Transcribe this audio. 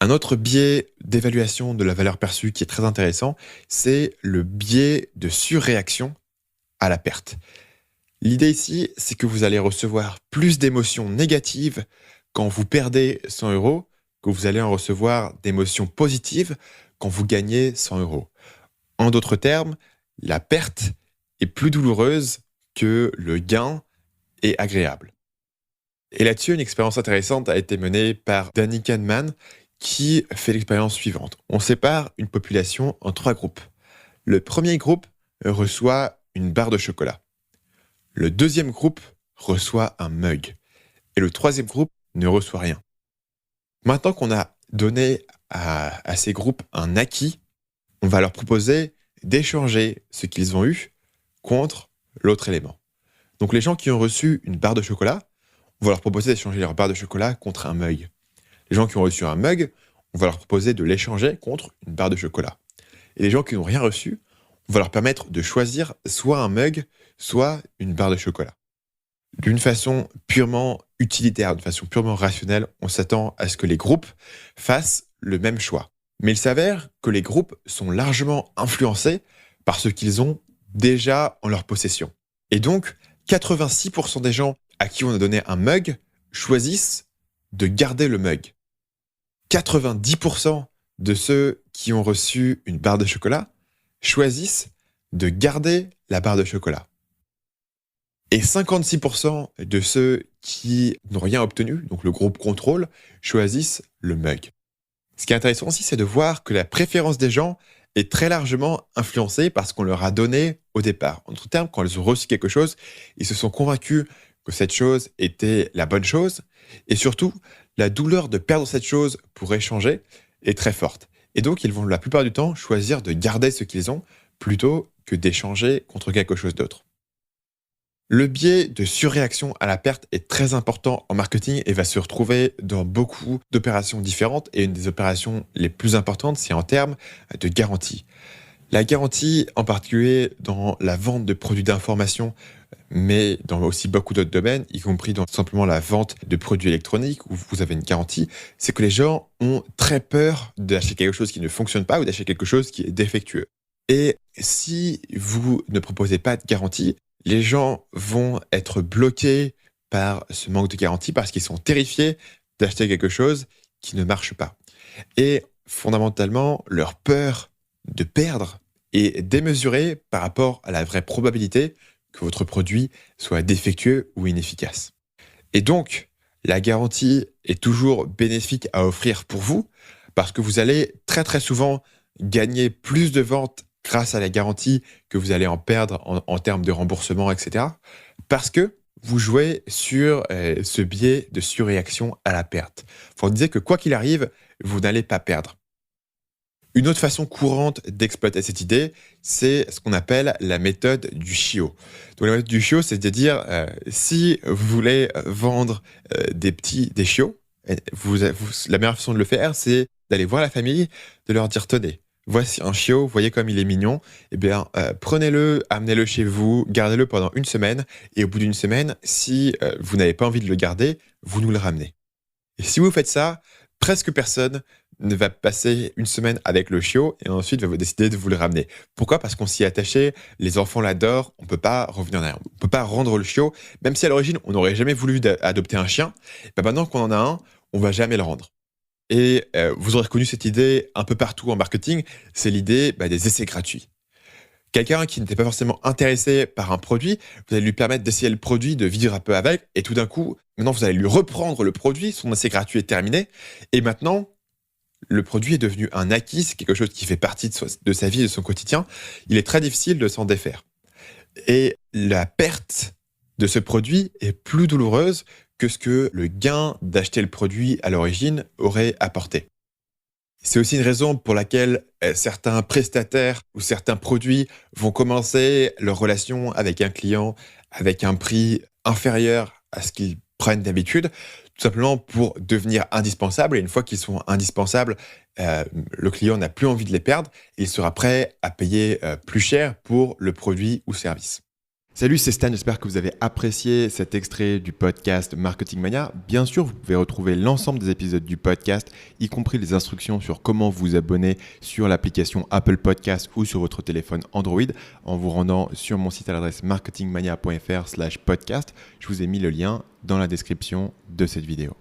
Un autre biais d'évaluation de la valeur perçue qui est très intéressant, c'est le biais de surréaction à la perte. L'idée ici, c'est que vous allez recevoir plus d'émotions négatives quand vous perdez 100 euros que vous allez en recevoir d'émotions positives quand vous gagnez 100 euros. En d'autres termes, la perte est plus douloureuse que le gain est agréable. Et là-dessus, une expérience intéressante a été menée par Danny Kahneman qui fait l'expérience suivante. On sépare une population en 3 groupes. Le premier groupe reçoit une barre de chocolat. Le deuxième groupe reçoit un mug. Et le troisième groupe ne reçoit rien. Maintenant qu'on a donné à ces groupes un acquis, on va leur proposer d'échanger ce qu'ils ont eu contre l'autre élément. Donc les gens qui ont reçu une barre de chocolat, on va leur proposer d'échanger leur barre de chocolat contre un mug. Les gens qui ont reçu un mug, on va leur proposer de l'échanger contre une barre de chocolat. Et les gens qui n'ont rien reçu, on va leur permettre de choisir soit un mug, soit une barre de chocolat. D'une façon purement utilitaire, d'une façon purement rationnelle, on s'attend à ce que les groupes fassent le même choix. Mais il s'avère que les groupes sont largement influencés par ce qu'ils ont déjà en leur possession. Et donc, 86% des gens à qui on a donné un mug choisissent de garder le mug. 90% de ceux qui ont reçu une barre de chocolat choisissent de garder la barre de chocolat. Et 56% de ceux qui n'ont rien obtenu, donc le groupe contrôle, choisissent le mug. Ce qui est intéressant aussi, c'est de voir que la préférence des gens est très largement influencée par ce qu'on leur a donné au départ. En d'autres termes, quand ils ont reçu quelque chose, ils se sont convaincus que cette chose était la bonne chose. Et surtout, la douleur de perdre cette chose pour échanger est très forte. Et donc, ils vont la plupart du temps choisir de garder ce qu'ils ont plutôt que d'échanger contre quelque chose d'autre. Le biais de surréaction à la perte est très important en marketing et va se retrouver dans beaucoup d'opérations différentes. Et une des opérations les plus importantes, c'est en termes de garantie. La garantie, en particulier dans la vente de produits d'information, mais dans aussi beaucoup d'autres domaines, y compris dans simplement la vente de produits électroniques où vous avez une garantie, c'est que les gens ont très peur d'acheter quelque chose qui ne fonctionne pas ou d'acheter quelque chose qui est défectueux. Et si vous ne proposez pas de garantie, les gens vont être bloqués par ce manque de garantie parce qu'ils sont terrifiés d'acheter quelque chose qui ne marche pas. Et fondamentalement, leur peur de perdre est démesurée par rapport à la vraie probabilité que votre produit soit défectueux ou inefficace. Et donc, la garantie est toujours bénéfique à offrir pour vous parce que vous allez très très souvent gagner plus de ventes grâce à la garantie que vous allez en perdre en termes de remboursement, etc. Parce que vous jouez sur ce biais de surréaction à la perte. On disait que quoi qu'il arrive, vous n'allez pas perdre. Une autre façon courante d'exploiter cette idée, c'est ce qu'on appelle la méthode du chiot. Donc la méthode du chiot, c'est de dire, si vous voulez vendre des chiots, la meilleure façon de le faire, c'est d'aller voir la famille, de leur dire, tenez, voici un chiot, voyez comme il est mignon, eh bien, prenez-le, amenez-le chez vous, gardez-le pendant une semaine, et au bout d'une semaine, si vous n'avez pas envie de le garder, vous nous le ramenez. Et si vous faites ça, presque personne ne va passer une semaine avec le chiot et ensuite va décider de vous le ramener. Pourquoi ? Parce qu'on s'y est attaché, les enfants l'adorent, on ne peut pas revenir en arrière. On ne peut pas rendre le chiot, même si à l'origine, on n'aurait jamais voulu adopter un chien, ben maintenant qu'on en a un, on ne va jamais le rendre. Et vous aurez reconnu cette idée un peu partout en marketing, c'est l'idée des essais gratuits. Quelqu'un qui n'était pas forcément intéressé par un produit, vous allez lui permettre d'essayer le produit, de vivre un peu avec, et tout d'un coup, maintenant vous allez lui reprendre le produit, son essai gratuit est terminé, et maintenant, le produit est devenu un acquis, c'est quelque chose qui fait partie de sa vie, de son quotidien. Il est très difficile de s'en défaire. Et la perte de ce produit est plus douloureuse que ce que le gain d'acheter le produit à l'origine aurait apporté. C'est aussi une raison pour laquelle certains prestataires ou certains produits vont commencer leur relation avec un client avec un prix inférieur à ce qu'ils prennent d'habitude, tout simplement pour devenir indispensables. Et une fois qu'ils sont indispensables, le client n'a plus envie de les perdre et il sera prêt à payer plus cher pour le produit ou service. Salut, c'est Stan, j'espère que vous avez apprécié cet extrait du podcast Marketing Mania. Bien sûr, vous pouvez retrouver l'ensemble des épisodes du podcast, y compris les instructions sur comment vous abonner sur l'application Apple Podcast ou sur votre téléphone Android en vous rendant sur mon site à l'adresse marketingmania.fr/podcast. Je vous ai mis le lien dans la description de cette vidéo.